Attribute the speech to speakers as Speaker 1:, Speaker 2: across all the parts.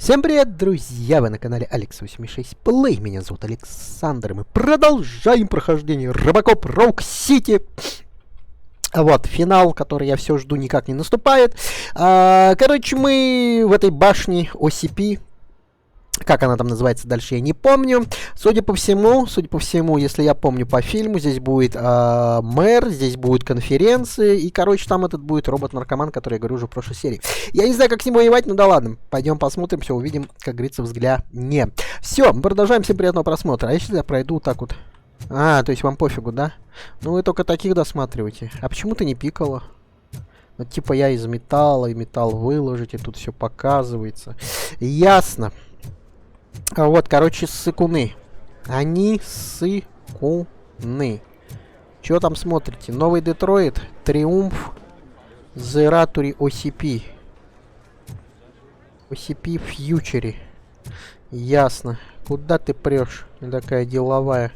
Speaker 1: Всем привет, друзья! Вы на канале Алекс86 Play. Меня зовут Александр, и мы продолжаем прохождение RoboCop Rogue City. Вот, финал, который я все жду, никак не наступает. Короче, мы в этой башне OCP, как она там называется дальше, я не помню. Судя по всему, если я помню по фильму, здесь будет мэр, здесь будет конференция, и, короче, там этот будет робот-наркоман, который я говорю уже в прошлой серии. Я не знаю, как с ним воевать, ну да ладно. Пойдем посмотрим, все увидим, как говорится, взгляне. Все, мы продолжаем, всем приятного просмотра. А если я пройду так вот? То есть вам пофигу, да? Ну вы только таких досматриваете. А почему ты не пикала? Вот типа я из металла, и металл выложите, тут все показывается. Ясно. Вот, короче, ссыкуны. Они ссыкуны. Чё там смотрите? Новый Детройт, Триумф, Зератури, OCP. OCP Фьючери. Ясно. Куда ты прешь? Такая деловая.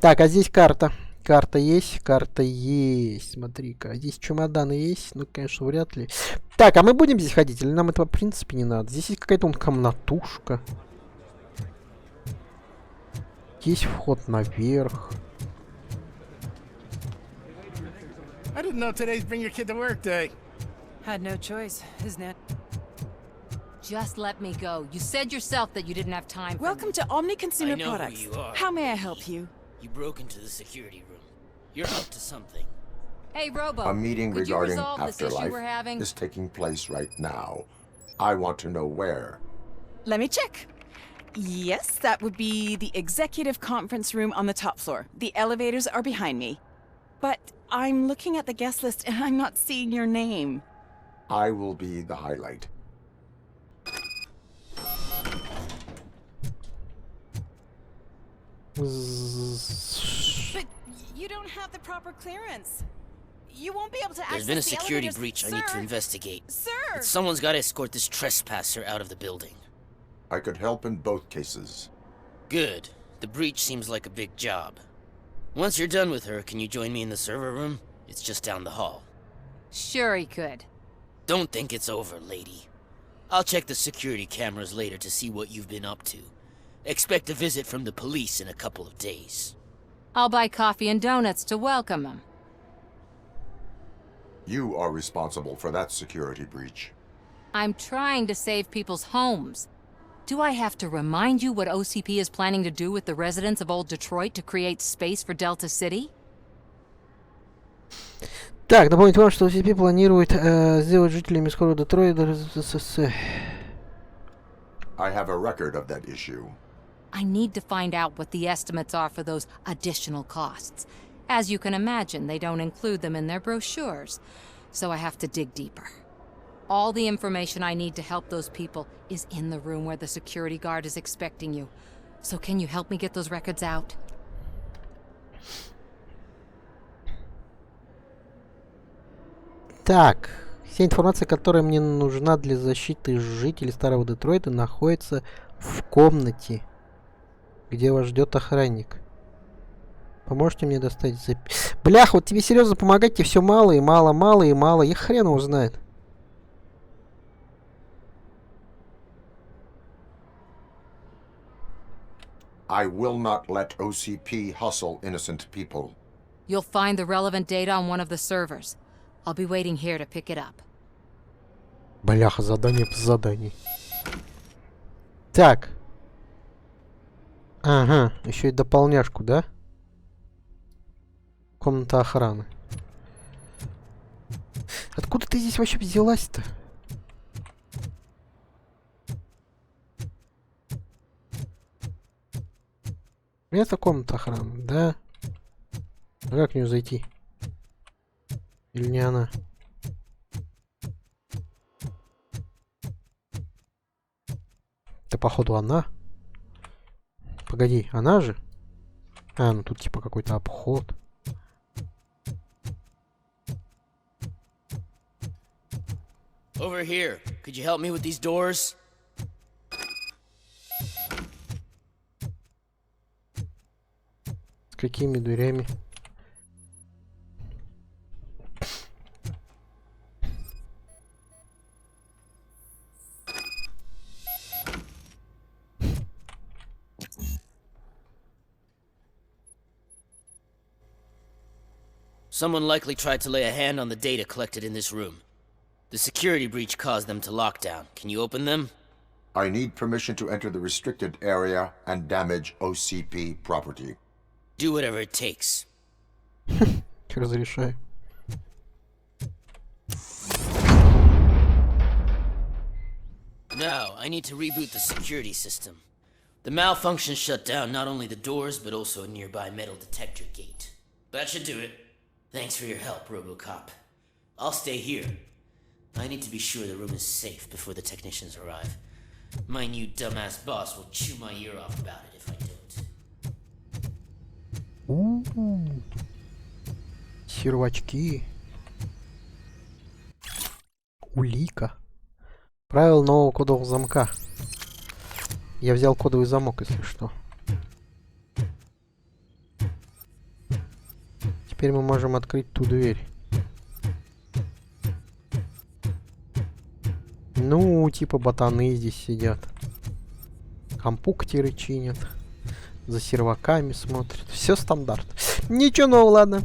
Speaker 1: Так, а здесь карта. Карта есть? Карта есть. Смотри-ка. Здесь чемоданы есть? Ну, конечно, вряд ли. Так, а мы будем здесь ходить? Или нам этого, в принципе, не надо? Здесь есть какая-то комнатушка. Есть вход наверх.
Speaker 2: I didn't know today's bring your kid to work day.
Speaker 3: Had no choice, isn't it? Just let me go. You said yourself that you didn't have time.
Speaker 4: Welcome to Omni Consumer
Speaker 5: I know
Speaker 4: Products.
Speaker 5: who you are.
Speaker 4: How may I help you?
Speaker 5: You broke into the security room. You're up to something.
Speaker 3: Hey, Robo.
Speaker 6: A meeting
Speaker 3: could you
Speaker 6: regarding
Speaker 3: resolve this issue
Speaker 6: afterlife
Speaker 3: we're having?
Speaker 6: is taking place right now. I want to know where.
Speaker 4: Let me check. Yes, that would be the executive conference room on the top floor. The elevators are behind me. But I'm looking at the guest list and I'm not seeing your name.
Speaker 6: I will be the highlight.
Speaker 4: But you don't have the proper clearance. You won't be able to access
Speaker 5: There's been a
Speaker 4: the
Speaker 5: security
Speaker 4: elevators.
Speaker 5: breach I need to investigate.
Speaker 4: Sir!
Speaker 5: But someone's got to escort this trespasser out of the building.
Speaker 6: I could help in both cases.
Speaker 5: Good. The breach seems like a big job. Once you're done with her, can you join me in the server room? It's just down the hall.
Speaker 3: Sure he could.
Speaker 5: Don't think it's over, lady. I'll check the security cameras later to see what you've been up to. Expect a visit from the police in a couple of days.
Speaker 3: I'll buy coffee and donuts to welcome him.
Speaker 6: You are responsible for that security breach.
Speaker 3: I'm trying to save people's homes. Do I have to remind you what OCP is planning to do with the residents of Old Detroit to create space for Delta City?
Speaker 1: Так, напомнить вам, что OCP планирует сделать жителями скоро Детройта.
Speaker 6: I have a record of that issue.
Speaker 3: I need to find out what the estimates are for those additional costs. As you can imagine, they don't include them in their brochures, so I have to dig deeper. All the information I need to help those people is in the room where the security guard is expecting you. So can you help me get those records out?
Speaker 1: Так, вся информация, которая мне нужна для защиты жителей Старого Детройта, находится в комнате, где вас ждет охранник. Поможете мне достать Блях, вот тебе серьезно помогать, тебе все мало и мало, мало и мало. Я хрен его знает.
Speaker 6: I will not let OCP hustle innocent people.
Speaker 3: You'll find the relevant data on one of the servers. I'll be waiting here to pick it up.
Speaker 1: Бляха, задание по заданию. Так. Ага, еще и дополняшку, да? Комната охраны. Откуда ты здесь вообще взялась-то? Это комната охраны, да? А как в нее зайти? Или не она? Это походу она. Погоди, она же? Ну тут типа какой-то обход.
Speaker 5: Over here. Could you help me with these doors?
Speaker 1: С какими дверями?
Speaker 5: Someone likely tried to lay a hand on the data collected in this room. The security breach caused them to lock down. Can you open them?
Speaker 6: I need permission to enter the restricted area and damage OCP property.
Speaker 5: Do whatever it takes.
Speaker 1: Разрешаю.
Speaker 5: Now, I need to reboot the security system. The malfunction shut down not only the doors, but also a nearby metal detector gate. That should do it. Thanks for your help, RoboCop. I'll stay here. I need to be sure the room is safe before the technicians arrive. My new dumbass boss will chew my ear off about it if I don't.
Speaker 1: Сервачки. Улика. Правило нового кодового замка. Я взял кодовый замок, если что. Теперь мы можем открыть ту дверь. Ну, типа ботаны здесь сидят. Компьютеры чинят. За серваками смотрят. Все стандарт. Ничего нового, ладно.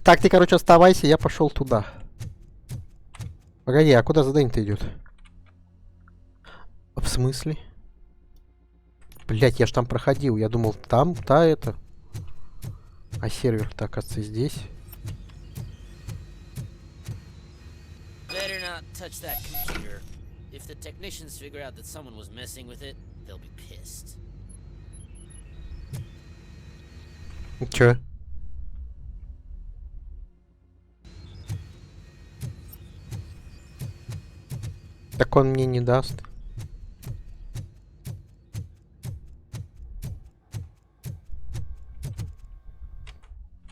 Speaker 1: Так, ты, короче, оставайся, я пошел туда. Погоди, а куда задание-то идет? В смысле? Блять, я ж там проходил. Я думал, там, та это. А сервер-то, оказывается, здесь.
Speaker 5: Better not touch that computer. If the technicians figure out that someone was messing with it, they'll be pissed.
Speaker 1: Чё? Так он мне не даст.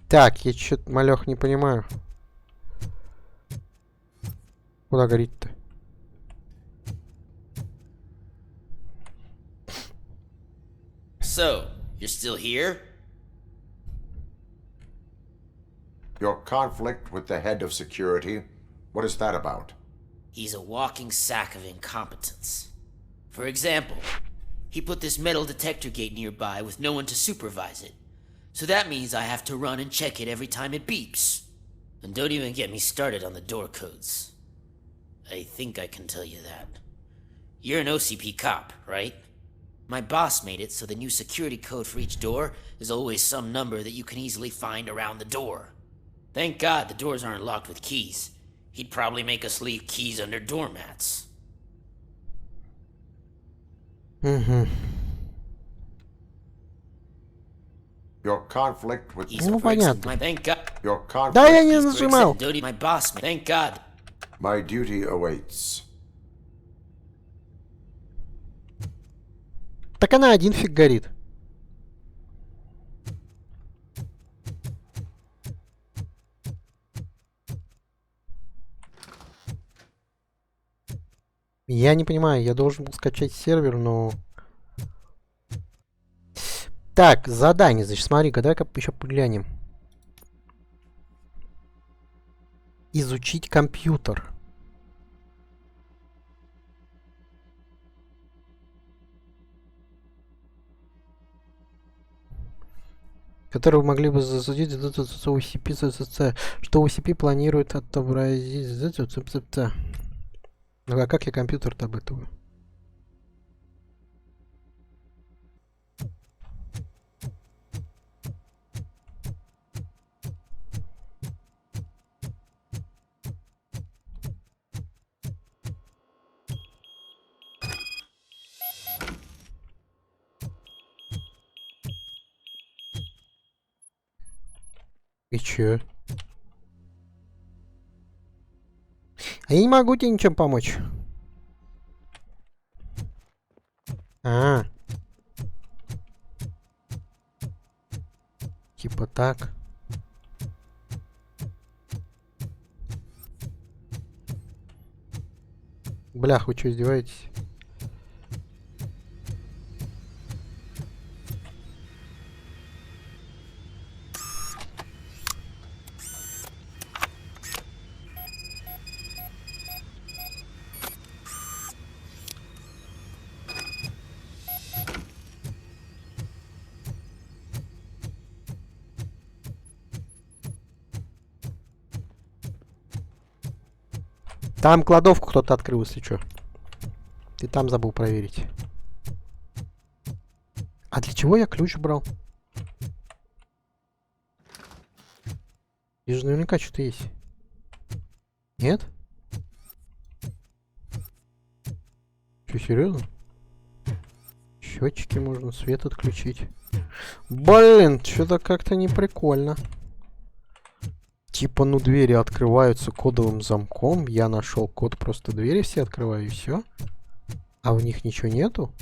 Speaker 1: Так, я чё-то, малёх, не понимаю. Куда горит-то?
Speaker 5: So, you're still here?
Speaker 6: Your conflict with the head of security, what is that about?
Speaker 5: He's a walking sack of incompetence. For example, he put this metal detector gate nearby with no one to supervise it. So that means I have to run and check it every time it beeps. And don't even get me started on the door codes. I think I can tell you that. You're an OCP cop, right? My boss made it so the new security code for each door is always some number that you can easily find around the door. Thank God the doors aren't locked with keys. He'd probably make us leave keys under doormats.
Speaker 6: Your conflict with
Speaker 5: He's a
Speaker 1: Ну,
Speaker 5: bricks
Speaker 1: понятно.
Speaker 5: my thank God.
Speaker 6: your conflict.
Speaker 1: Да, я не
Speaker 5: He's bricks
Speaker 1: нажимал.
Speaker 5: and dirty my boss. Thank God.
Speaker 6: My duty awaits.
Speaker 1: Так она один фиг горит. Я не понимаю, я должен был скачать сервер, но... Так, задание, значит, смотри-ка, давай-ка еще поглянем. Изучить компьютер. Которые могли бы засудить OCP, что OCP планирует отобразить. Ну а как я компьютер-то об этом? И чё? А я не могу тебе ничем помочь. Типа так. Блях, вы что, издеваетесь? Там кладовку кто-то открыл, если что. Ты там забыл проверить. А для чего я ключ брал? Здесь же наверняка что-то есть. Нет? Что, серьезно? Счетчики можно, свет отключить. Блин, что-то как-то не прикольно. Типа, ну, двери открываются кодовым замком. Я нашел код, просто двери все открываю и все. А в них ничего нету.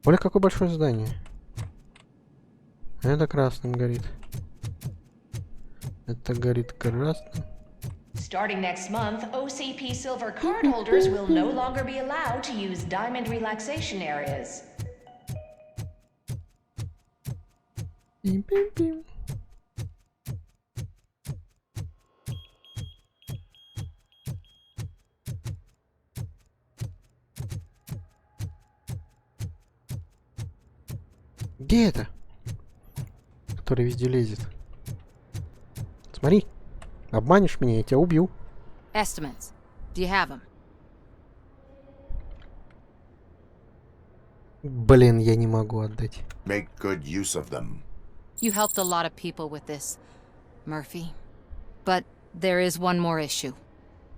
Speaker 1: Бля, какое большое здание. Это красным горит. Это горит красным.
Speaker 7: Starting next month, OCP Silver cardholders will no longer be allowed to use diamond relaxation areas.
Speaker 1: Пим-пим-пим. Где это? Который везде лезет. Смотри. Обманешь меня, я тебя убью.
Speaker 3: Estimates. Do you have them?
Speaker 1: Блин, я не могу отдать.
Speaker 6: Make good use of them.
Speaker 3: You helped a lot of people with this, Murphy. But there is one more issue.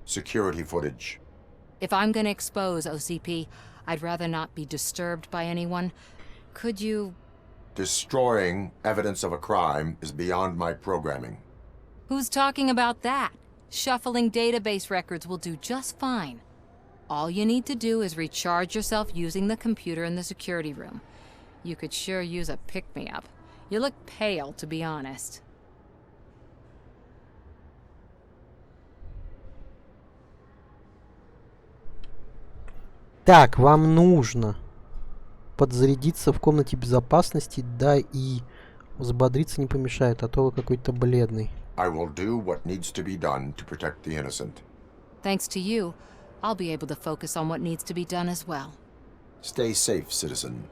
Speaker 6: Security footage.
Speaker 3: If I'm gonna expose OCP, I'd rather not be disturbed by anyone. Could you...
Speaker 6: Destroying evidence of a crime is beyond my programming.
Speaker 3: Who's talking about that? Shuffling database records will do just fine. All you need to do is recharge yourself using the computer in the security room. You could sure use a pick-me-up. You look pale, to be honest.
Speaker 1: Так, вам нужно подзарядиться в комнате безопасности, да, и взбодриться не помешает, а то вы какой-то бледный.
Speaker 6: I will do what needs to be done to protect the innocent.
Speaker 3: Thanks to you, I'll be able to focus on what needs to be done as well.
Speaker 6: Stay safe, citizen.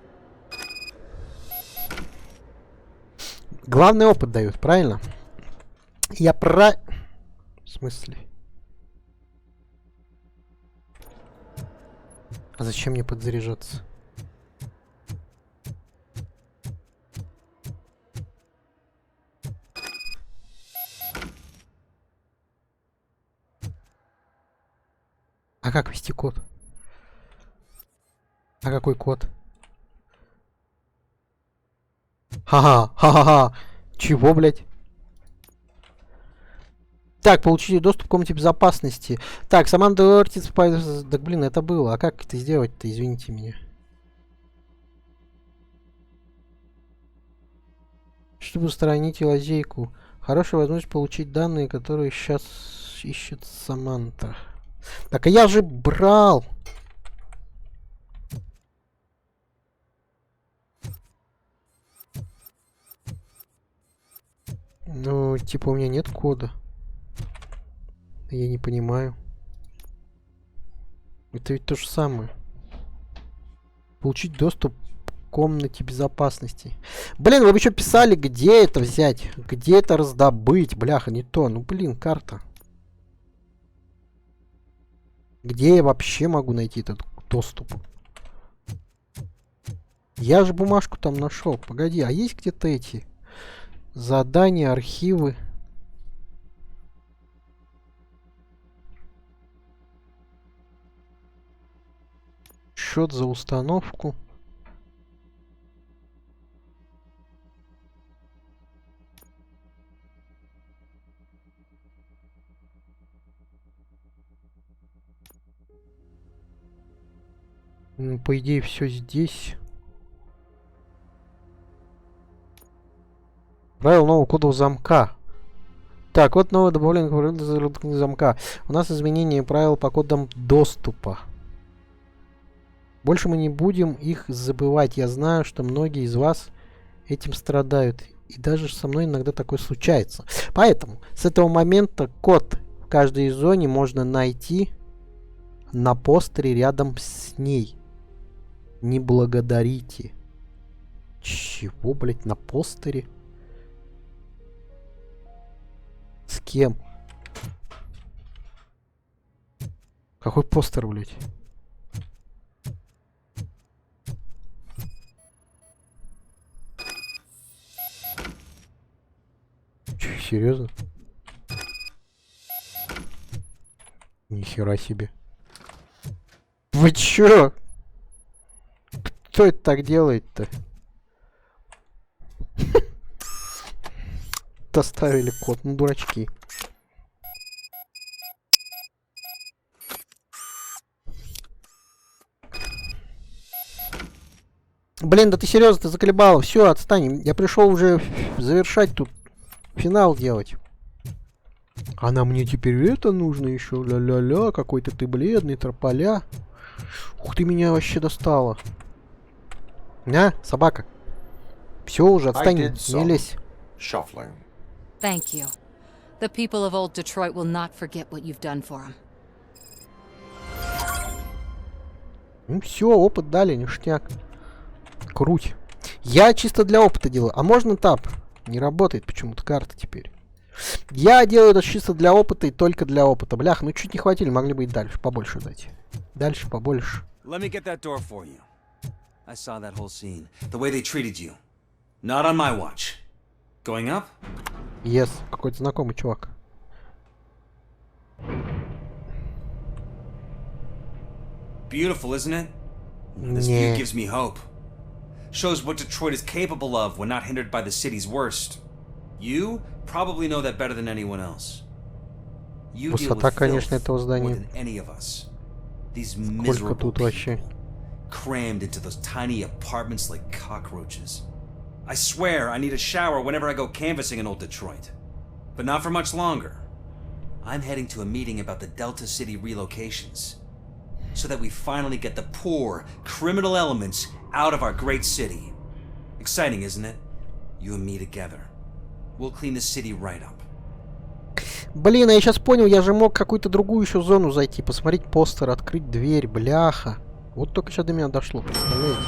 Speaker 1: Главный опыт дают, правильно? В смысле? А зачем мне подзаряжаться? А как ввести код? А какой код? Ха-ха, ха-ха-ха. Чего, блядь? Так, получили доступ к комнате безопасности. Так, Саманда Ортиц... Так, блин, это было. А как это сделать-то? Извините меня. Чтобы устранить лазейку. Хорошая возможность получить данные, которые сейчас ищет Саманта. Так, а я же брал. Ну, типа у меня нет кода. Я не понимаю. Это ведь то же самое. Получить доступ к комнате безопасности. Блин, вы бы еще писали, где это взять, где это раздобыть. Бляха, не то. Ну, блин, карта. Где я вообще могу найти этот доступ? Я же бумажку там нашел. Погоди, а есть где-то эти задания, архивы? Счет за установку. Ну, по идее, все здесь. Правило нового кодового замка. Так, вот новое добавление к замка. У нас изменение правил по кодам доступа. Больше мы не будем их забывать. Я знаю, что многие из вас этим страдают. И даже со мной иногда такое случается. Поэтому с этого момента код в каждой зоне можно найти на постере рядом с ней. Не благодарите. Чего, блять, на постере? С кем? Какой постер, блядь? Че, серьезно? Нихера себе. Вы чё? Кто это так делает-то? Доставили код, ну дурачки. Блин, да ты серьезно, ты заколебала. Все, отстань. Я пришел уже завершать тут финал делать. А нам мне теперь это нужно еще. Ля-ля-ля, какой-то ты бледный, трополя. Ух ты, меня вообще достала. На, собака. Все уже, отстань, не лезь.
Speaker 6: Shuffling.
Speaker 3: Thank you. The people of old Detroit will not forget what you've done for them.
Speaker 1: Ну все, опыт дали, ништяк. Круть. Я чисто для опыта делаю. А можно тап? Не работает почему-то карта теперь. Я делаю это чисто для опыта и только для опыта. Блях, ну чуть не хватили, могли бы и дальше, побольше дать. Дальше побольше.
Speaker 8: Let me get that door for you. I saw that whole scene. The way they treated you. Not on my watch. Going up?
Speaker 1: Yes, какой-то знакомый чувак.
Speaker 8: Beautiful, isn't it? This view gives me hope. Shows what Detroit is capable of when not hindered by the city's worst. You probably know that better than anyone else. You deal with filth more than any of us. These miserable people, crammed into those tiny apartments like cockroaches. I swear I need a shower whenever I go canvassing in old Detroit. But not for much longer. I'm heading to a meeting about the Delta City relocations. So that we finally get the poor, criminal elements out of our great city. Exciting, isn't it? You and me together. We'll clean the city right up.
Speaker 1: Блин, а я сейчас понял, я же мог какую-то другую еще зону зайти, посмотреть постер, открыть дверь, бляха. Вот только сейчас до меня дошло, представляете?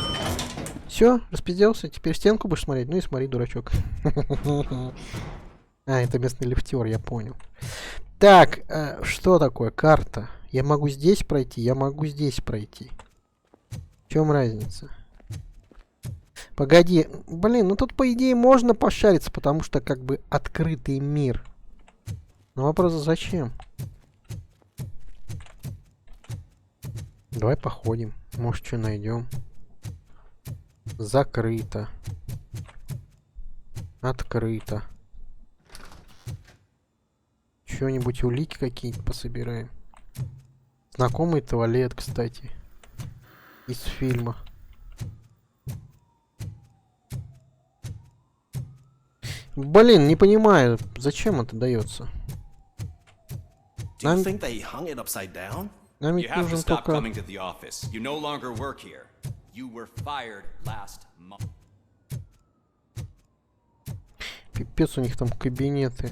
Speaker 1: Все, распизделся, теперь стенку будешь смотреть? Ну и смотри, дурачок. А, это местный лифтер, я понял. Так, что такое карта? Я могу здесь пройти, я могу здесь пройти. В чем разница? Погоди, блин, ну тут по идее можно пошариться, потому что как бы открытый мир. Но вопрос, зачем? Давай походим, может что найдем. Закрыто. Открыто. Что-нибудь, улики какие-нибудь пособираем. Знакомый туалет, кстати. Из фильма. Блин, не понимаю, зачем это дается. Нам ведь нужен только... Пипец, у них там кабинеты.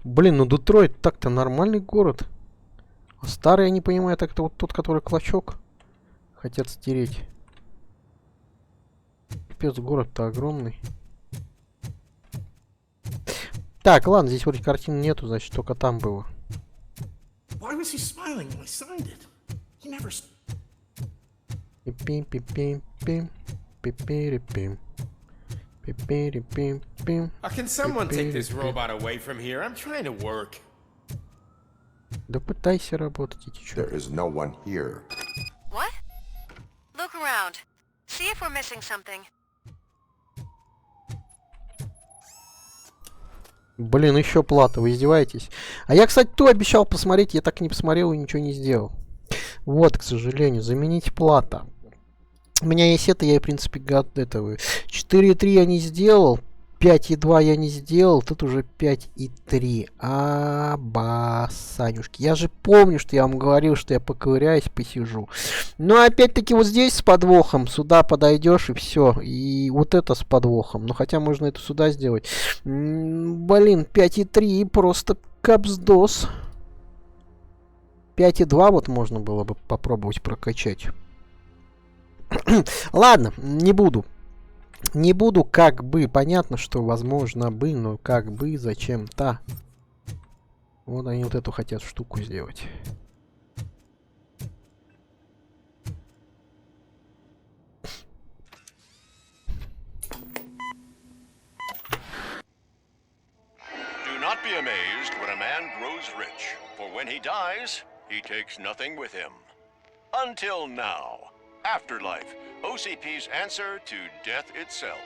Speaker 1: Блин, ну Детройт так-то нормальный город. А старый, я не понимаю, так это вот тот, который клочок хотят стереть. Пипец, город-то огромный. Так, ладно, здесь вроде картин нету, значит, только там было. Пим-пим-пим-пим. Пипири-пим. Пипири-пим-пим.
Speaker 2: Can someone take this robot away from here? I'm trying to work.
Speaker 1: Да пытайся работать, иди чё.
Speaker 6: There is no one here.
Speaker 9: What? Look around. See if we're missing something.
Speaker 1: Блин, еще плата, вы издеваетесь? А я, кстати, ту обещал посмотреть, я так и не посмотрел и ничего не сделал. Вот, к сожалению, заменить плата. У меня есть это, я, в принципе, гад этого. 4.3 я не сделал, 5.2 я не сделал, тут уже 5.3. Басанюшки. Я же помню, что я вам говорил, что я поковыряюсь, посижу. Но опять-таки вот здесь с подвохом, сюда подойдешь и все. И вот это с подвохом. Ну хотя можно это сюда сделать. Блин, 5.3 просто капсдос. 5.2 вот можно было бы попробовать прокачать. Ладно, не буду. Не буду, как бы. Понятно, что возможно бы, но как бы зачем-то. Вот они вот эту хотят штуку сделать.
Speaker 10: not be amazed when a man grows rich, for when he dies, he takes nothing with him. Until now. Afterlife, OCP's answer to death itself.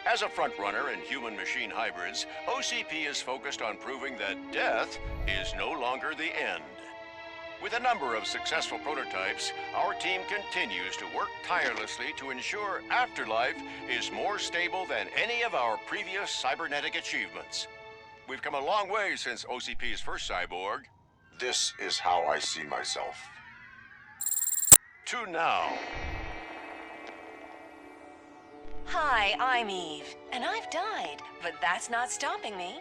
Speaker 10: As a frontrunner in human-machine hybrids, OCP is focused on proving that death is no longer the end. With a number of successful prototypes, our team continues to work tirelessly to ensure Afterlife is more stable than any of our previous cybernetic achievements. We've come a long way since OCP's first cyborg.
Speaker 6: This is how I see myself.
Speaker 10: To now.
Speaker 9: Hi, I'm Eve, and I've died, but that's not stopping me.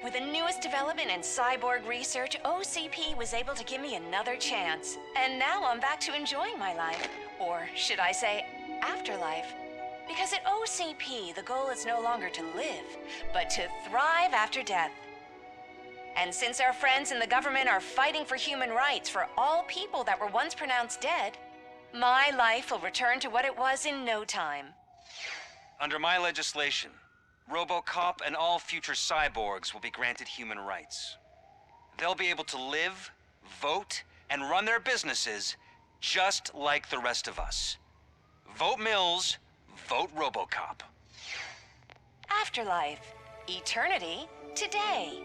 Speaker 9: With the newest development in cyborg research, OCP was able to give me another chance. And now I'm back to enjoying my life. Or should I say, afterlife. Because at OCP, the goal is no longer to live, but to thrive after death. And since our friends in the government are fighting for human rights for all people that were once pronounced dead, my life will return to what it was in no time.
Speaker 8: Under my legislation, RoboCop and all future cyborgs will be granted human rights. They'll be able to live, vote, and run their businesses just like the rest of us. Vote Mills, vote RoboCop.
Speaker 9: Afterlife. Eternity. Today.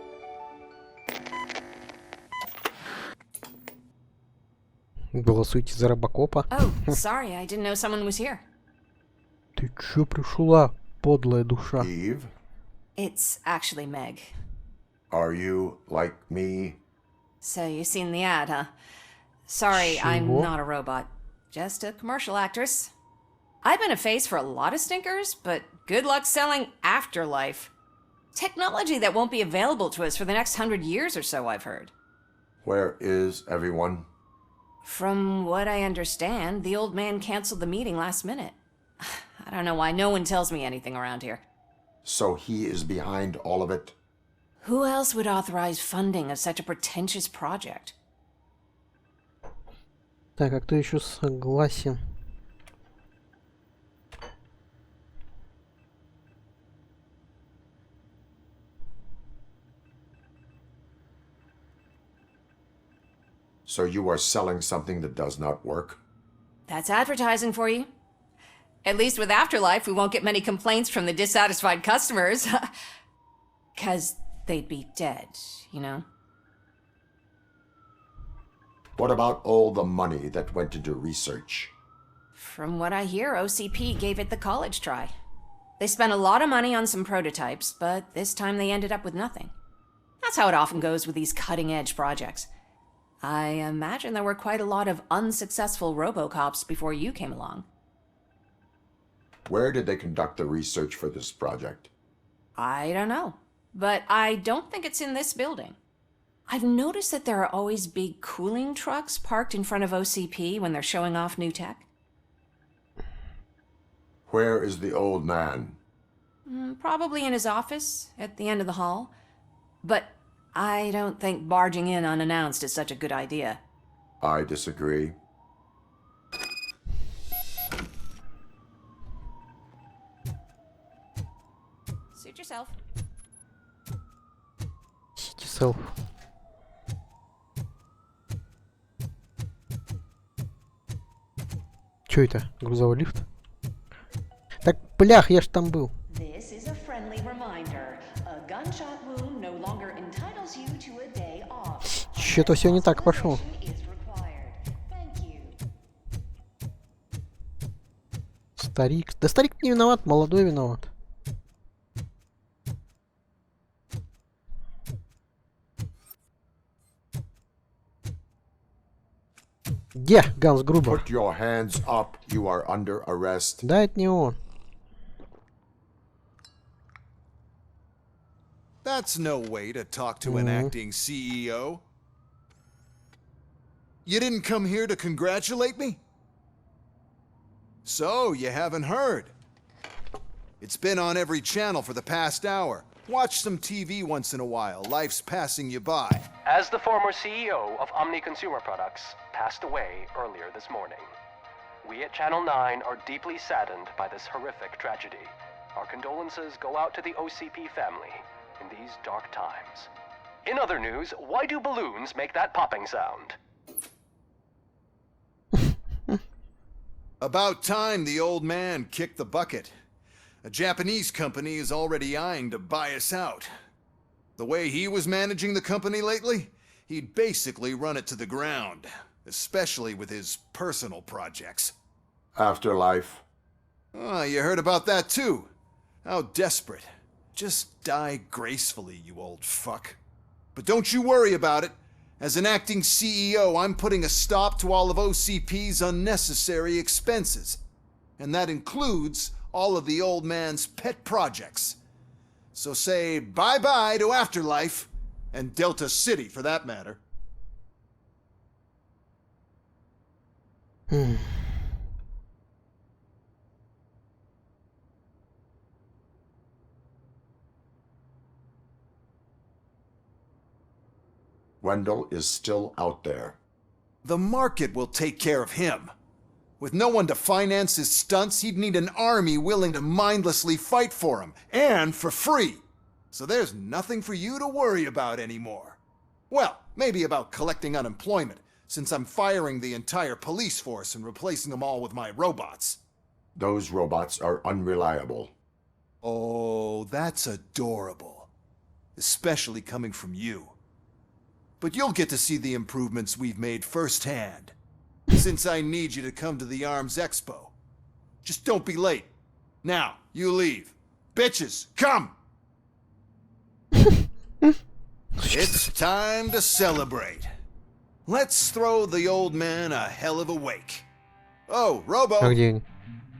Speaker 1: Голосуйте за Робокопа.
Speaker 4: Oh, sorry, I didn't know someone was here.
Speaker 1: Ты чё пришла, подлая душа?
Speaker 6: Eve,
Speaker 4: It's actually Meg.
Speaker 6: are you like me?
Speaker 4: So you've seen the ad, huh? Sorry, I'm
Speaker 1: Чего?
Speaker 4: not a robot. Just a commercial actress. I've been a face for a lot of stinkers, but good luck selling Afterlife. Technology that won't be available to us for the next 100 years or so, I've heard.
Speaker 6: Where is everyone?
Speaker 4: From what I understand, the old man canceled the meeting last minute. I don't know why no one tells me anything around here.
Speaker 6: So he is behind all of it?
Speaker 4: Who else would authorize funding of such a pretentious project?
Speaker 1: Так, а кто еще согласен?
Speaker 6: So you are selling something that does not work?
Speaker 4: That's advertising for you. At least with Afterlife, we won't get many complaints from the dissatisfied customers. 'Cause they'd be dead, you know?
Speaker 6: What about all the money that went into research?
Speaker 4: From what I hear, OCP gave it the college try. They spent a lot of money on some prototypes, but this time they ended up with nothing. That's how it often goes with these cutting-edge projects. I imagine there were quite a lot of unsuccessful RoboCops before you came along.
Speaker 6: Where did they conduct the research for this project?
Speaker 4: I don't know, but I don't think it's in this building. I've noticed that there are always big cooling trucks parked in front of OCP when they're showing off new tech.
Speaker 6: Where is the old man?
Speaker 4: Probably in his office, at the end of the hall. But I don't think barging in unannounced is such a good idea.
Speaker 6: I disagree.
Speaker 4: Suit yourself.
Speaker 1: Suit yourself. Чё это? Грузовой лифт? Так, блях, я ж там был.
Speaker 7: This is a friendly reminder. A gunshot wound no longer entitles you to a day off.
Speaker 1: Что-то все не так пошло.
Speaker 7: Is required. Thank you.
Speaker 1: Старик. Да старик не виноват, молодой виноват. Где Ганс Грубер?
Speaker 6: Put your hands up. You are under arrest.
Speaker 1: Да, это не он.
Speaker 11: That's no way to talk to an acting CEO. You didn't come here to congratulate me? So, you haven't heard. It's been on every channel for the past hour. Watch some TV once in a while. Life's passing you by.
Speaker 12: As the former CEO of Omni Consumer Products passed away earlier this morning, we at Channel 9 are deeply saddened by this horrific tragedy. Our condolences go out to the OCP family. in these dark times. In other news, why do balloons make that popping sound?
Speaker 11: About time the old man kicked the bucket. A Japanese company is already eyeing to buy us out. The way he was managing the company lately, he'd basically run it to the ground, especially with his personal projects.
Speaker 6: Afterlife.
Speaker 11: Oh, you heard about that too. How desperate. Just die gracefully, you old fuck. But don't you worry about it. As an acting CEO, I'm putting a stop to all of OCP's unnecessary expenses. And that includes all of the old man's pet projects. So say bye-bye to Afterlife, and Delta City for that matter.
Speaker 6: Wendell is still out there.
Speaker 11: The market will take care of him. With no one to finance his stunts, he'd need an army willing to mindlessly fight for him, and for free. So there's nothing for you to worry about anymore. Well, maybe about collecting unemployment, since I'm firing the entire police force and replacing them all with my robots.
Speaker 6: Those robots are unreliable.
Speaker 11: Oh, that's adorable. Especially coming from you. But you'll get to see the improvements we've made firsthand. Since I need you to come to the ARMS Expo. Just don't be late. Now, you leave. Bitches, come! It's time to celebrate. Let's throw the old man a hell of a wake. Oh, Robo!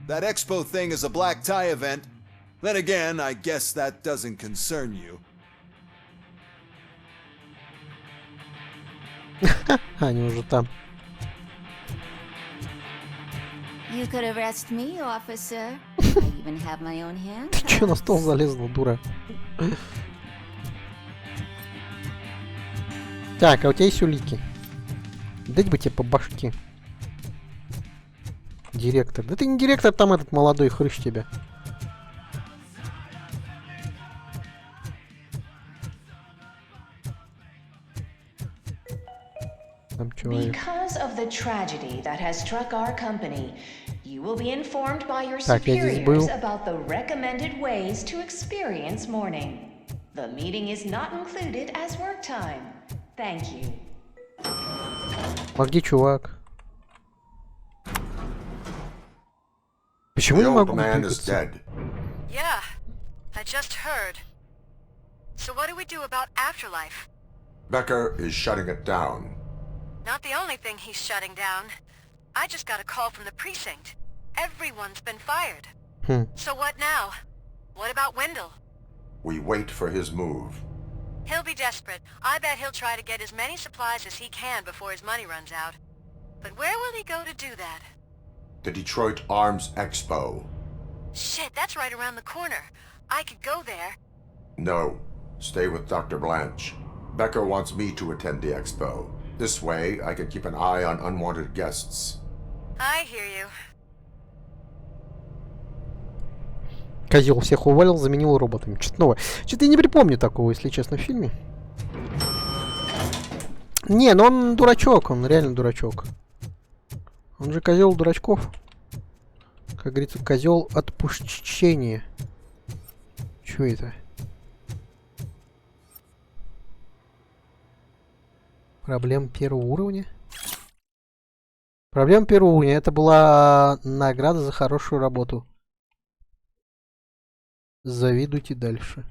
Speaker 11: That Expo thing is a black tie event. Then again, I guess that doesn't concern you.
Speaker 1: Они уже там.
Speaker 13: You could arrest me, officer. I even have my own hand.
Speaker 1: Ты чё на стол залезла, дура? Так, а у тебя есть улики? Дать бы тебе по башке. Директор. Да ты не директор, там этот молодой хрыщ тебя.
Speaker 7: Because of the tragedy that has struck our company, you will be informed by your superiors about the recommended ways to experience mourning. The meeting is not included as work time. Thank you.
Speaker 1: А где чувак? Почему не могу двигаться?
Speaker 14: Yeah, I just heard. So what do we do about Afterlife?
Speaker 6: Becker is shutting it down.
Speaker 14: Not the only thing he's shutting down. I just got a call from the precinct. Everyone's been fired. So what now? What about Wendell?
Speaker 6: We wait for his move.
Speaker 14: He'll be desperate. I bet he'll try to get as many supplies as he can before his money runs out. But where will he go to do that?
Speaker 6: The Detroit Arms Expo.
Speaker 14: Shit, that's right around the corner. I could go there.
Speaker 6: No. Stay with Dr. Blanche. Becker wants me to attend the expo. This way, I can keep an eye on unwanted guests.
Speaker 14: I hear you.
Speaker 1: Козел всех уволил, заменил роботами. Что-то новое. Что-то я не припомню такого, если честно, в фильме. Не, ну он дурачок, он реально дурачок. Он же козел дурачков. Как говорится, козел отпущения. Чё это? Проблема первого уровня? Проблема первого уровня. Это была награда за хорошую работу. Завидуйте дальше.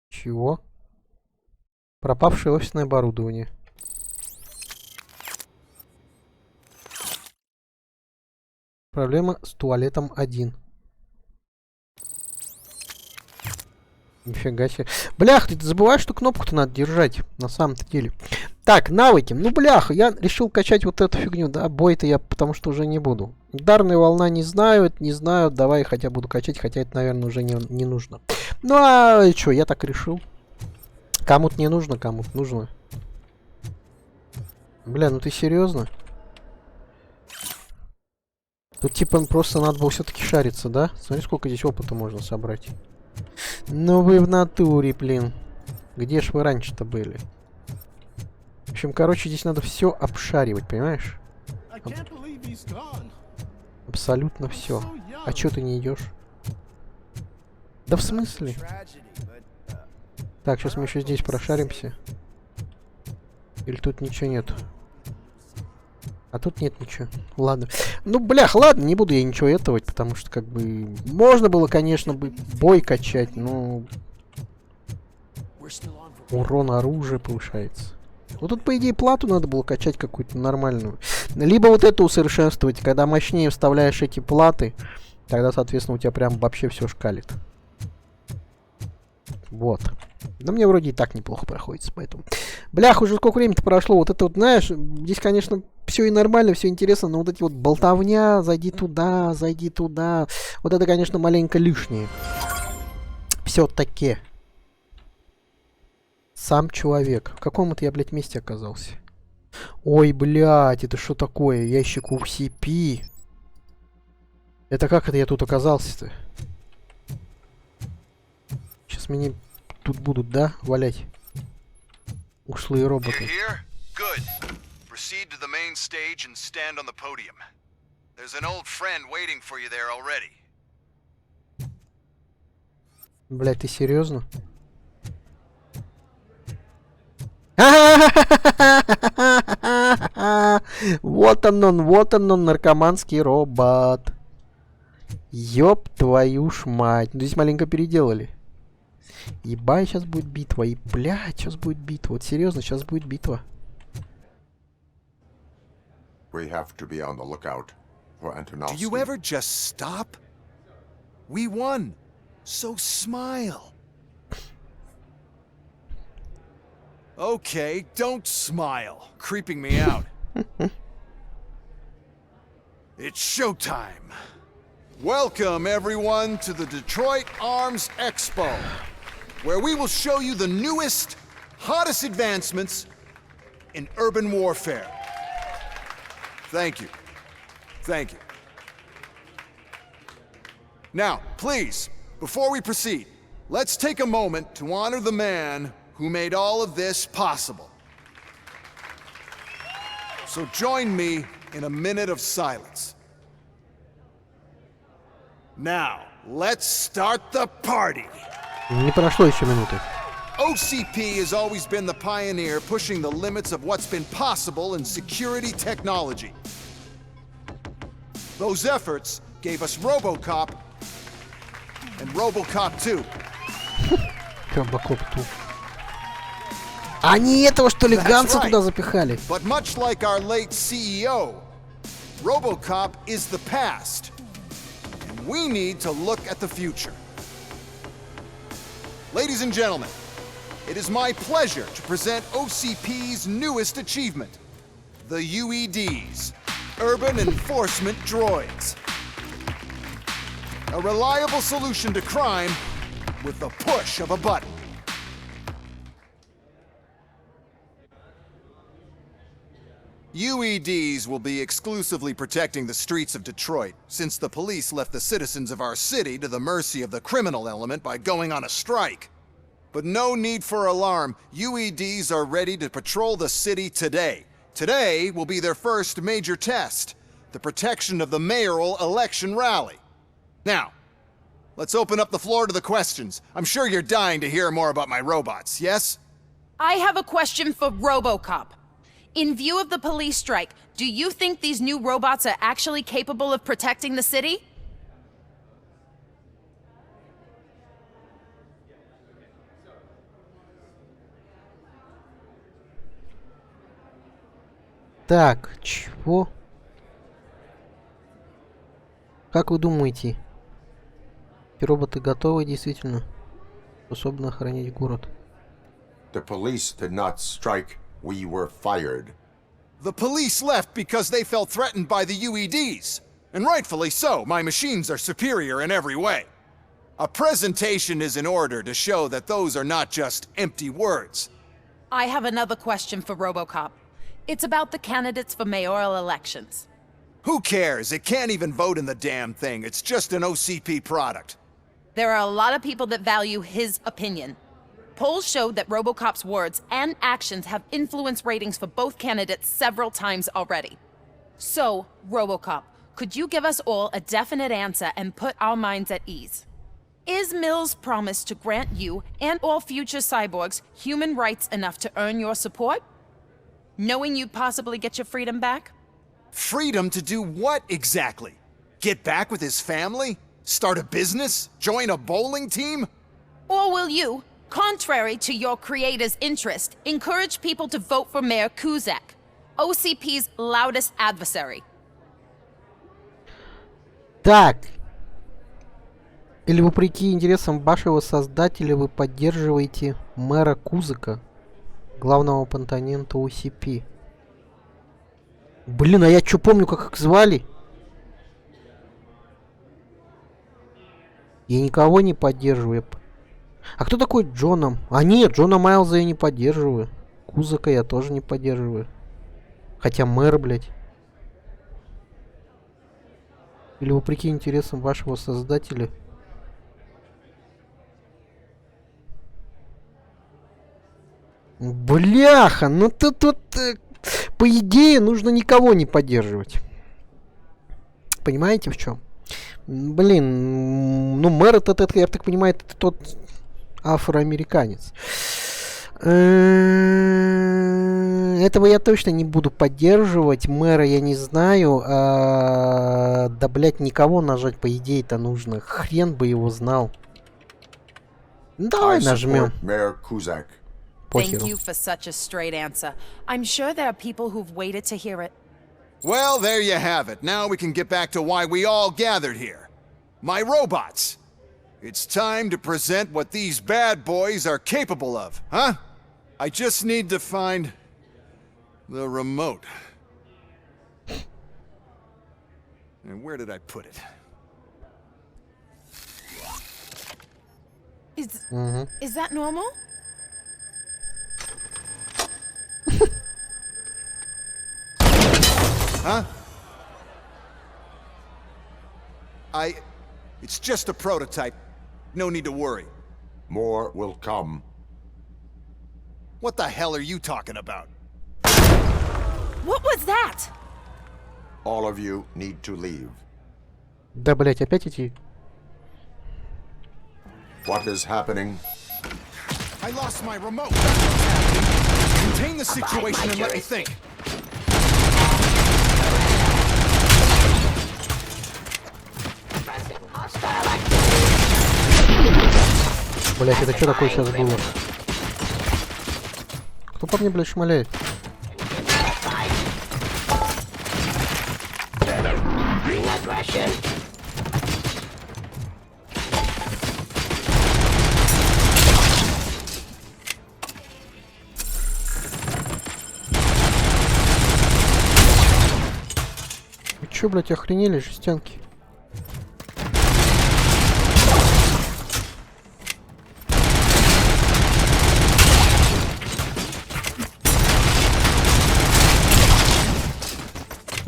Speaker 1: Чего? Пропавшее офисное оборудование. Проблема с туалетом 1. Нифига себе. Блях, ты забываешь, что кнопку-то надо держать. На самом-то деле. Так, навыки. Ну, бляха, я решил качать вот эту фигню. Да, бой-то я потому что уже не буду. Ударная волна не знаю, это не знаю. Давай хотя буду качать, хотя это, наверное, уже не нужно. Ну, а что, я так решил. Кому-то не нужно, кому-то нужно. Бля, ну ты серьезно? Тут типа просто надо было все-таки шариться, да? Смотри, сколько здесь опыта можно собрать. Ну вы в натуре, блин. Где ж вы раньше-то были? В общем, короче, здесь надо все обшаривать, понимаешь? Абсолютно все. А чё ты не идешь? Да в смысле? Так, сейчас мы еще здесь прошаримся. Или тут ничего нет? А тут нет ничего. Ладно. Ну, блях, ладно, не буду я ничего этого, потому что, как бы, можно было, конечно, бы бой качать, но урон оружия повышается. Вот тут, по идее, плату надо было качать какую-то нормальную. Либо вот это усовершенствовать, когда мощнее вставляешь эти платы, тогда, соответственно, у тебя прям вообще все шкалит. Вот. Да мне вроде и так неплохо проходится, поэтому. Блях, уже сколько времени-то прошло. Вот это вот, знаешь, здесь, конечно, все и нормально, все интересно, но вот эти вот болтовня, зайди туда, зайди туда. Вот это, конечно, маленько лишнее. Все-таки. Сам человек. В каком это я, блядь, месте оказался? Ой, блядь, это что такое? Ящик UCP. Это как это я тут оказался-то? Сейчас меня тут будут, да, валять? Ушлые роботы. Блядь, ты серьезно? Вот он, наркоманский робот. Ёб твою ж мать. Ну, здесь маленько переделали. Ебать, сейчас будет битва. И, блядь, сейчас будет битва. Вот серьезно, сейчас будет битва.
Speaker 6: We have to be on the lookout for Antonovsky.
Speaker 11: Do you ever just stop? We won. So smile. Okay, don't smile. Creeping me out. It's showtime. Welcome, everyone, to the Detroit Arms Expo, where we will show you the newest, hottest advancements in urban warfare. Thank you. Thank you. Now, please, before we proceed, let's take a moment to honor the man who made all of this possible. So join me in a minute of silence. Now, let's start the party.
Speaker 1: Не прошло еще минуты.
Speaker 11: OCP has always been the pioneer pushing the limits of what's been possible in security technology. Those efforts gave us RoboCop and RoboCop 2.
Speaker 1: RoboCop 2. Они этого, что ли, Ганса туда запихали?
Speaker 11: But much like our late CEO, RoboCop is the past. And we need to look at the future. Ladies and gentlemen, it is my pleasure to present OCP's newest achievement, the UEDs, Urban Enforcement Droids. A reliable solution to crime with the push of a button. UEDs will be exclusively protecting the streets of Detroit, since the police left the citizens of our city to the mercy of the criminal element by going on a strike. But no need for alarm. UEDs are ready to patrol the city today. Today will be their first major test, the protection of the mayoral election rally. Now, let's open up the floor to the questions. I'm sure you're dying to hear more about my robots, yes?
Speaker 4: I have a question for RoboCop. In view of the police strike, do you think these new robots are actually capable of protecting the city?
Speaker 1: Так, чего? Как вы думаете, эти роботы готовы действительно? Способны охранять город?
Speaker 6: The police did not strike. We were fired.
Speaker 11: The police left because they felt threatened by the UEDs. And rightfully so, my machines are superior in every way. A presentation is in order to show that those are not just empty words.
Speaker 4: I have another question for RoboCop. It's about the candidates for mayoral elections.
Speaker 11: Who cares? It can't even vote in the damn thing. It's just an OCP product.
Speaker 4: There are a lot of people that value his opinion. Polls showed that RoboCop's words and actions have influenced ratings for both candidates several times already. So, RoboCop, could you give us all a definite answer and put our minds at ease? Is Mills' promise to grant you and all future cyborgs human rights enough to earn your support? Knowing you'd possibly get your freedom back?
Speaker 11: Freedom to do what exactly? Get back with his family? Start a business? Join a bowling team?
Speaker 4: Or will you, contrary to your creator's interest, encourage people to vote for Mayor Kuzak, OCP's loudest adversary?
Speaker 1: Так. Или вопреки интересам вашего создателя вы поддерживаете мэра Кузака, главного оппонента OCP. Блин, а я что помню, как их звали? Я никого не поддерживаю. А кто такой Джоном? А нет, Джона Майлза я не поддерживаю. Кузака я тоже не поддерживаю. Хотя мэр, блядь. Или вопреки интересам вашего создателя. Бляха, ну тут по идее нужно никого не поддерживать. Понимаете в чем? Блин, ну мэр это, я так понимаю, это тот афроамериканец. Этого я точно не буду поддерживать. Мэра я не знаю. Да, блять, никого нажать по идее-то нужно. Хрен бы его знал. Давай нажмем.
Speaker 4: Thank you for such a straight answer. I'm sure there are people who've waited to hear it.
Speaker 11: Well, there you have it. Now we can get back to why we all gathered here. My robots. It's time to present what these bad boys are capable of, huh? I just need to find the remote. And where did I put it?
Speaker 4: Is that normal?
Speaker 11: Huh? It's just a prototype. No need to worry.
Speaker 6: More will come.
Speaker 11: What the hell are you talking about?
Speaker 4: What was that?
Speaker 6: All of you need to leave.
Speaker 1: Да, блять, опять эти...
Speaker 6: What is happening?
Speaker 11: I lost my remote. That's what's happening. Contain the situation and let me think.
Speaker 1: Блять, это что такое сейчас было? Кто по мне, блядь, шмаляет? Вы чё, блядь, охренели, жестянки?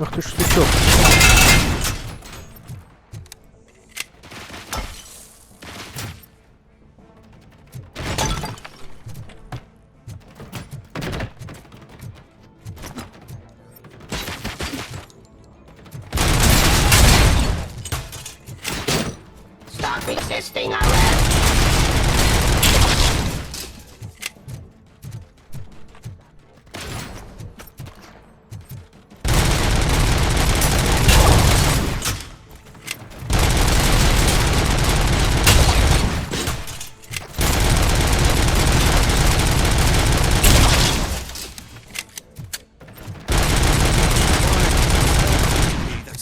Speaker 1: Ах ты штучок.
Speaker 15: Stop resisting arrest.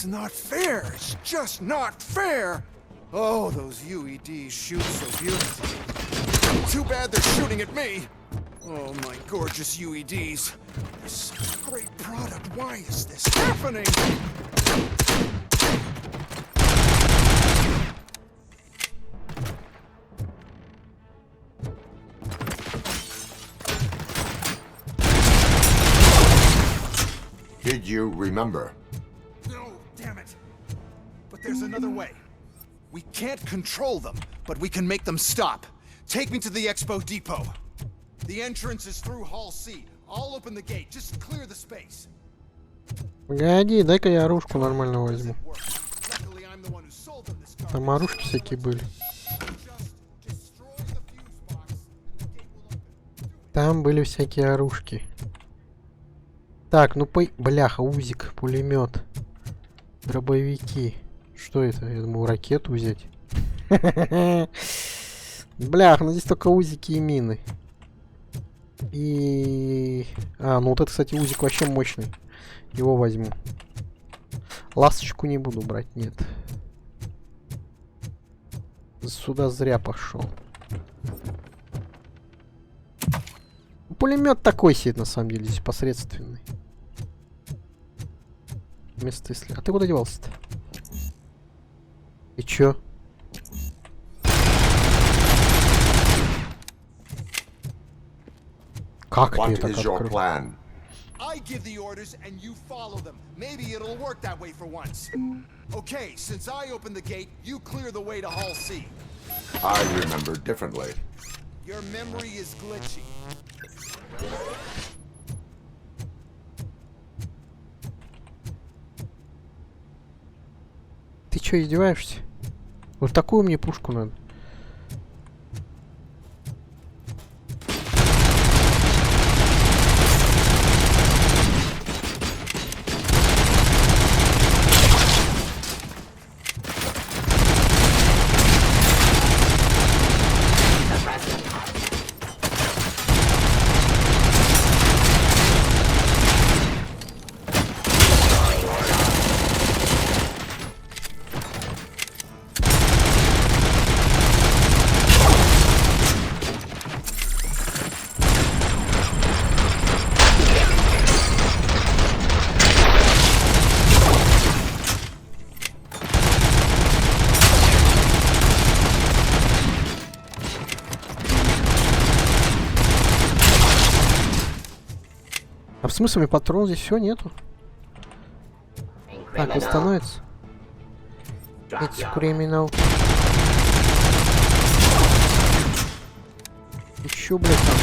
Speaker 11: Not fair. It's just not fair. Oh, those UEDs shoot so beautifully. Too bad they're shooting at me. Oh, my gorgeous UEDs. They're such a great product. Why is this happening?
Speaker 6: Did you remember?
Speaker 11: there's another way. We can't control them, but we can make them stop. Take me to the Expo Depot. The entrance is through Hall C. I'll open the gate. Just clear the space.
Speaker 1: Погоди, дай-ка я оружку нормально возьму. Там оружки всякие были. Там были всякие оружки. Так, ну бляха, узик, пулемет, дробовики. Что это? Я думал, ракету взять. Блях, ну здесь только узики и мины. И... А, ну вот это, кстати, узик вообще мощный. Его возьму. Ласточку не буду брать, нет. Сюда зря пошел. Пулемет такой сидит, на самом деле, здесь посредственный. Место если... А ты куда девался-то? И чё? Как ты это открыл?
Speaker 11: I give the orders and you follow them. Maybe it'll work that way for once. Okay, since I opened the gate, you clear the way to Hall C.
Speaker 6: I remember differently.
Speaker 11: Your memory is glitchy.
Speaker 1: Ты чё, издеваешься? Вот такую мне пушку надо. А в смысле патрон здесь все нету? Так, восстановится. Эти криминал. Еще, блядь, там.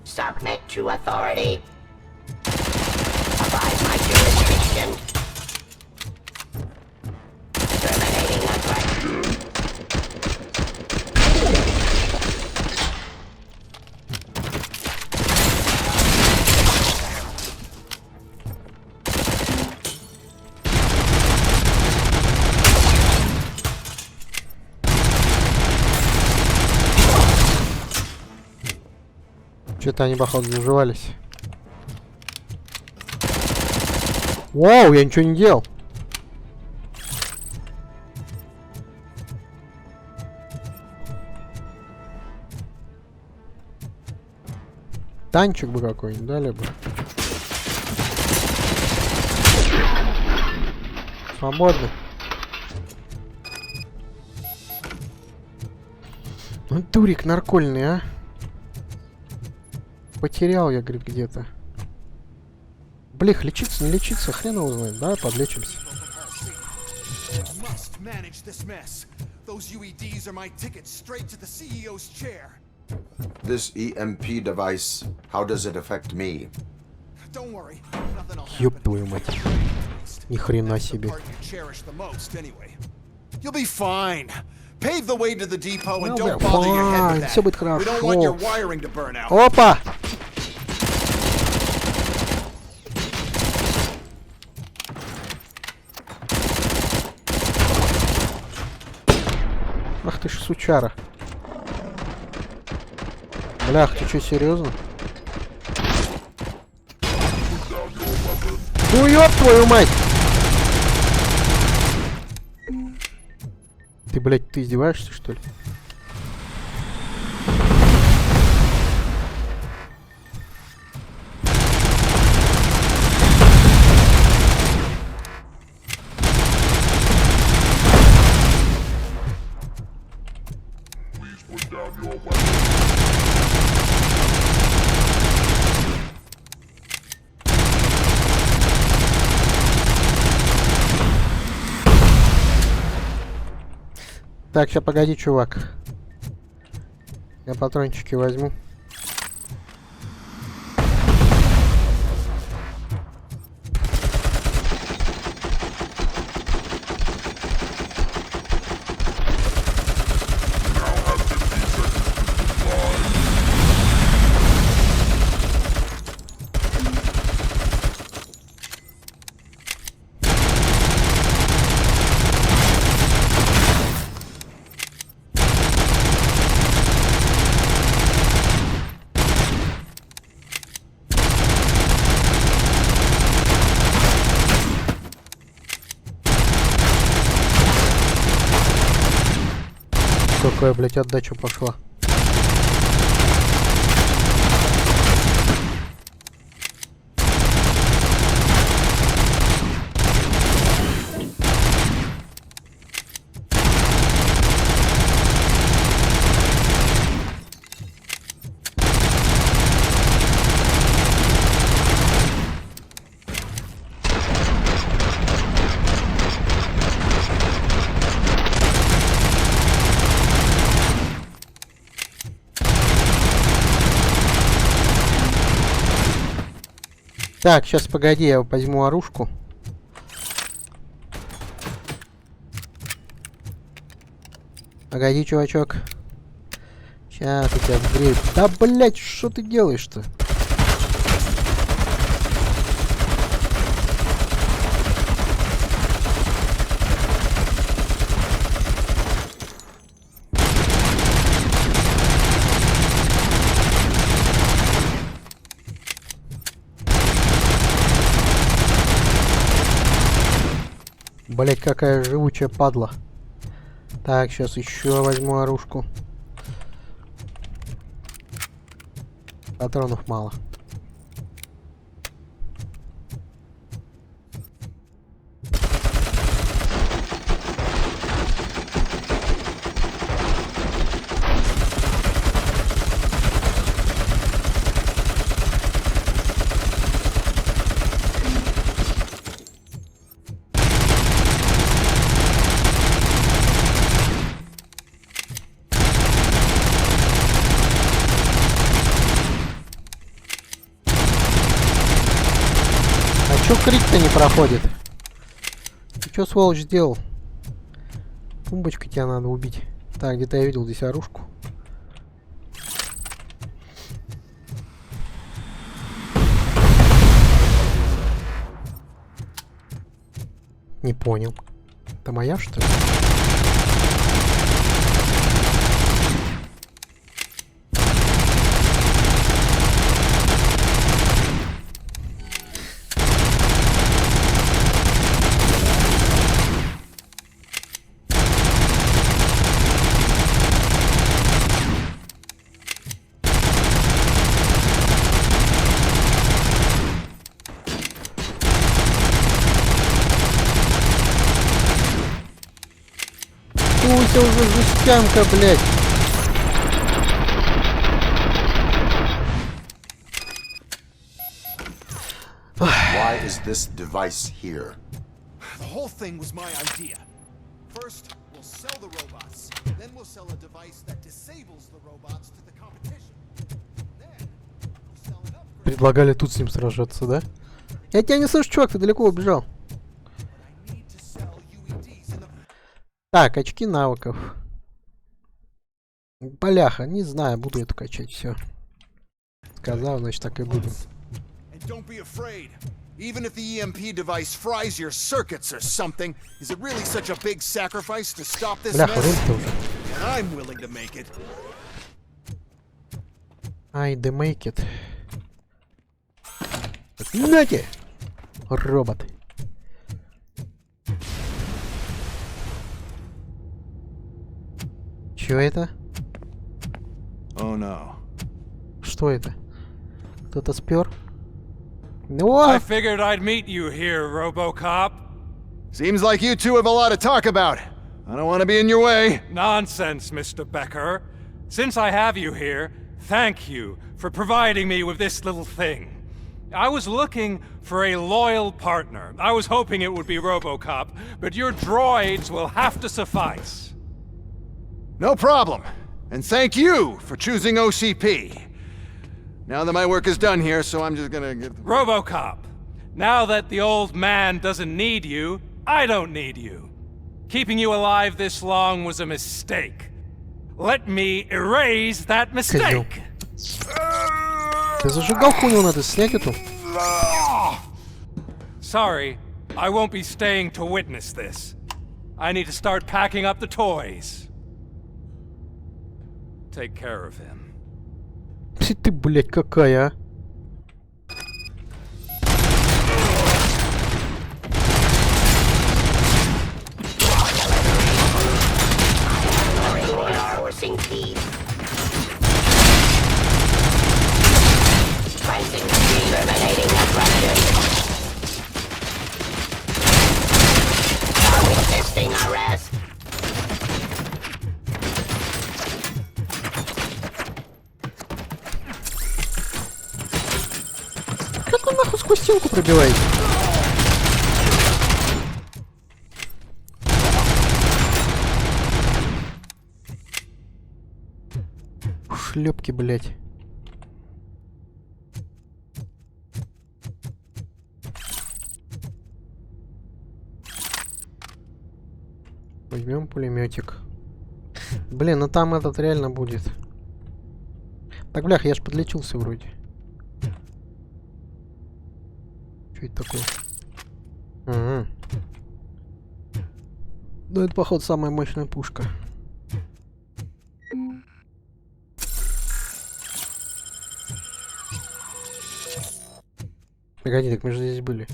Speaker 15: Submit to authority. Abide my jurisdiction. Terminating the threat.
Speaker 1: Что-то они, походу, заживались. Вау, я ничего не делал. Танчик бы какой-нибудь дали бы. Свободно. Ну, дурик наркольный, а. Потерял я, говорит, где-то. Блих, лечиться, не лечиться, хрен его знает. Давай подлечимся.
Speaker 6: This EMP device, how does it affect me?
Speaker 1: Ёб твою мать. Ни хрена себе.
Speaker 11: You'll be fine. Pave the way to the depot and
Speaker 1: Ну,
Speaker 11: don't bother your head with that.
Speaker 1: все будет
Speaker 11: We don't
Speaker 1: хорошо.
Speaker 11: want your wiring to burn out.
Speaker 1: Опа! Ах ты ж сучара. Блях, ты что, серьезно? Ну ёб твою мать! Ты, блядь, ты издеваешься, что ли? Так, сейчас погоди, чувак. Я патрончики возьму. Какая, блядь, отдача пошла. Так, сейчас погоди, я возьму оружку. Погоди, чувачок. Сейчас я тебя вгрею. Да, блять, что ты делаешь-то? Блять, какая живучая падла. Так, сейчас еще возьму оружку. Патронов мало. Чё крик-то не проходит? Ты чё, сволочь, сделал? Тумбочкой тебя надо убить. Так, где-то я видел здесь оружку. Не понял. Это моя, что ли? Уже жестянка, блядь.
Speaker 6: Why is this device here?
Speaker 11: The whole thing was my idea. First, we'll sell the robots. Then we'll sell a device that disables the robots to the competition. Then we'll sell an upgrade.
Speaker 1: Предлагали тут с ним сражаться, да? Я тебя не слышу, чувак, ты далеко убежал. Так, очки навыков. Бляха, не знаю, буду эту качать, все. Сказал, значит, так и будем.
Speaker 11: Even if the EMP device fries your circuits or something, is it really such a big sacrifice to stop this mess? And I'm willing to make it.
Speaker 1: I make it. Нате! Робот. Чё это?
Speaker 11: Oh no.
Speaker 1: Что это? Кто-то спер?
Speaker 16: I figured I'd meet you here, RoboCop.
Speaker 11: Seems like you two have a lot to talk about. I don't want to be in your way.
Speaker 16: Nonsense, Mr. Becker. Since I have you here, thank you for providing me with this little thing. I was looking for a loyal partner. I was hoping it would be RoboCop, but your droids will have to suffice.
Speaker 11: No problem. And thank you for choosing OCP. Now that my work is done here, so I'm just gonna get...
Speaker 16: RoboCop, now that the old man doesn't need you, I don't need you. Keeping you alive this long was a mistake. Let me erase that mistake.
Speaker 1: Ты зажигалку у него надо снять эту.
Speaker 16: Sorry, I won't be staying to witness this. I need to start packing up the toys. Take care of him.
Speaker 1: Ты, блядь, какая, а? Как он нахуй сквозь стенку пробивает? Шлепки, блядь. Возьмем пулеметик. Блин, ну там этот реально будет. Так, блях, я ж подлечился вроде. Что это такое? Ага. Ну это, походу, самая мощная пушка. Погоди, так мы же здесь были.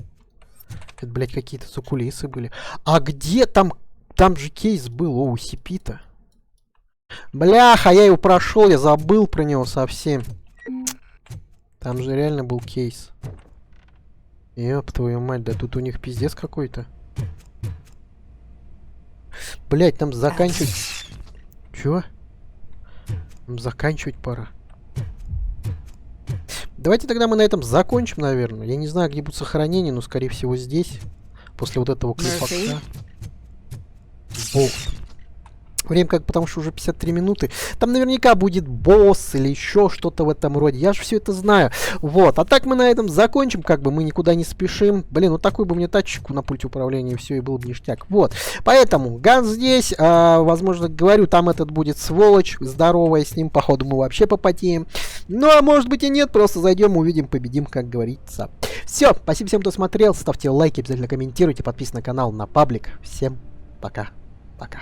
Speaker 1: Это, блядь, какие-то закулисы были. А где там... Там же кейс был, о, UCP-то. Бляха, я его прошел, я забыл про него совсем. Там же реально был кейс. Ёб твою мать, да тут у них пиздец какой-то. Блять, там заканчивать... Чё? Там заканчивать пора. Давайте тогда мы на этом закончим, наверное. Я не знаю, где будет сохранение, но скорее всего здесь. После вот этого клипа. Время как, потому что уже 53 минуты. Там наверняка будет босс или еще что-то в этом роде. Я же все это знаю. Вот. А так мы на этом закончим. Как бы мы никуда не спешим. Блин, вот такой бы мне тачку на пульте управления, и все, и был бы ништяк. Вот. Поэтому Ган здесь. Возможно, говорю, там этот будет сволочь. Здоровая с ним. Походу мы вообще попотеем. Ну, а может быть и нет. Просто зайдем, увидим, победим, как говорится. Все. Спасибо всем, кто смотрел. Ставьте лайки, обязательно комментируйте. Подписывайтесь на канал, на паблик. Всем пока. Пока.